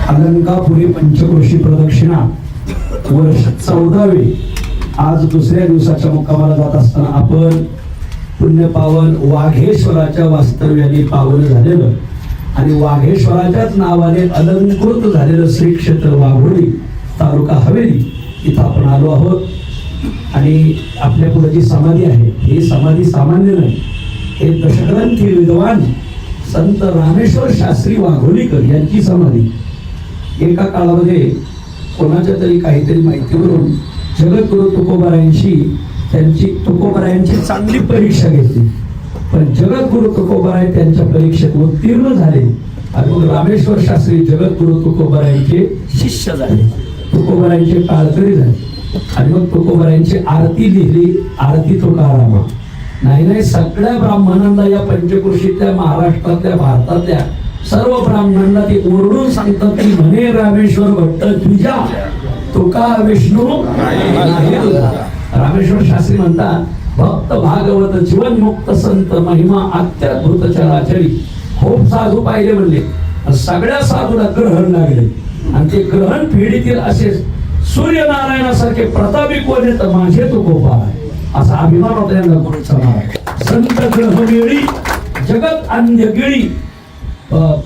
अलंकापुरी पंचक्रोशी प्रदक्षिणा वर्ष 14वे आज दुसऱ्या दिवसाच्या मुक्कामाला जात असताना आपण पुण्यपावन वाघेश्वराच्या वास्तव्याने पावन झालेलं आणि वाघेश्वराच्याच नावाने अलंकृत झालेलं श्री क्षेत्र वाघोली तालुका हवेली इथं आपण आलो आहोत. आणि आपल्या पुढे जी समाधी आहे ही समाधी सामान्य नाही. हे दशग्रंथी विद्वान संत रामेश्वर शास्त्री वाघोलीकर यांची समाधी. एका काळामध्ये कोणाच्या तरी काहीतरी माहितीवरून जगद्गुरु तुकोबारायांची तुकोबारायांची चांगली परीक्षा घेतली, पण जगद्गुरु तुकोबाराय त्यांच्या परीक्षेत उत्तीर्ण झाले आणि मग रामेश्वर शास्त्री जगद्गुरु तुकोबारायांचे शिष्य झाले, तुकोबारायांचे काळकरी झाले. आणि मग तुकोबारायांची आरती लिहिली, आरती तुकारामा. नाही सगळ्या ब्राह्मणांना या पंचक्रोशीतल्या महाराष्ट्रातल्या भारतातल्या सर्व ब्राह्मणांना ते ओरडून सांगतात की म्हणे रामेश्वर भट्ट द्विजा तुका विष्णू रामेश्वर शास्त्री म्हणतात भक्त भागवत जीवन मुक्त संत महिमा अत्याद्भुत चराचरी. खूप साधू पाहिले म्हणले, सगळ्या साधूला ग्रहण लागले आणि ते ग्रहण पिढीतील असे सूर्यनारायणासारखे प्रतापी कोण येत माझे तुकोबा असा अभिमान होता यांना गुरुचा. संत ग्रहवेळी जगत अंध्य गिळी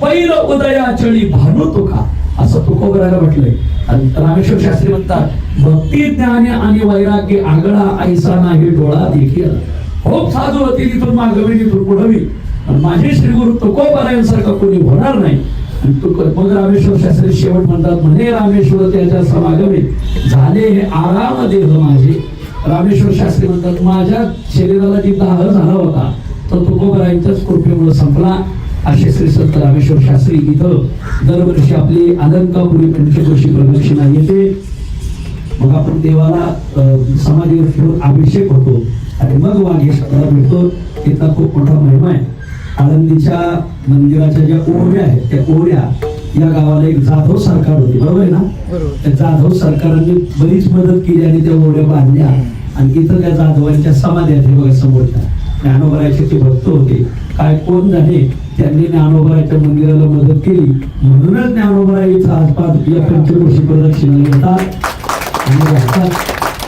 पैल उदया चळी भानू तुका असं तुकोबराला म्हटलंय. आणि रामेश्वर शास्त्री म्हणतात भक्ती ज्ञान आणि वैराग्य आगळा ऐसा नाही डोळा देखील. खूप साधू होती तिथून मागवी तिथून पुढवी, माझे श्री गुरु तुकोबरायांसारखं कोणी होणार नाही. मग रामेश्वर शास्त्री शेवट म्हणतात म्हणे रामेश्वर त्याच्या समागमे झाले हे आराम देह माझे. रामेश्वर शास्त्री म्हणतात माझ्या शरीराला जी दाह झाला होता तो तुकोबरायांच्याच कृपेमुळे संपला. असे श्री संत रामेश्वर शास्त्री इथं दरवर्षी आपली अलंकापुरी पंचक्रोशी प्रदक्षिणा येते. मग आपण देवाला समाधीवर ठेवून अभिषेक होतो आणि मग वाघेश्वराला भेटतो. तिथं खूप मोठा महिमा आहे. आळंदीच्या मंदिराच्या ज्या ओढ्या आहेत त्या ओढ्या या गावाला एक जाधव सरकार होती, बरोबर आहे ना. त्या जाधव सरकारांनी बरीच मदत केली आणि त्या ओढ्या बांधल्या आणि इथं त्या जाधवांच्या समाध्या आहेत. बघा समोरच्या ज्ञानोबरायचे ते भक्त होते, काय कोण झाले त्यांनी ज्ञानोबरायच्या मंदिराला मदत केली म्हणूनच ज्ञानोबराय इथं आसपास या पंचक्रोशी प्रदक्षिणा येतात आणि राहतात.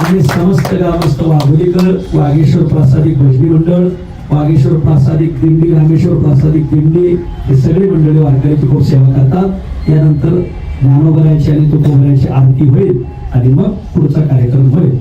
आणि समस्त ग्रामस्थ वाघोलीकर वाघेश्वर प्रासादिक भजनी मंडळ वाघेश्वर प्रासादिक दिंडी रामेश्वर प्रासादिक दिंडी हे सगळे मंडळी वारकऱ्याची खूप सेवा करतात. यानंतर ज्ञानोबरायची आणि तुकोबरायची आरती होईल आणि मग पुढचा कार्यक्रम होईल.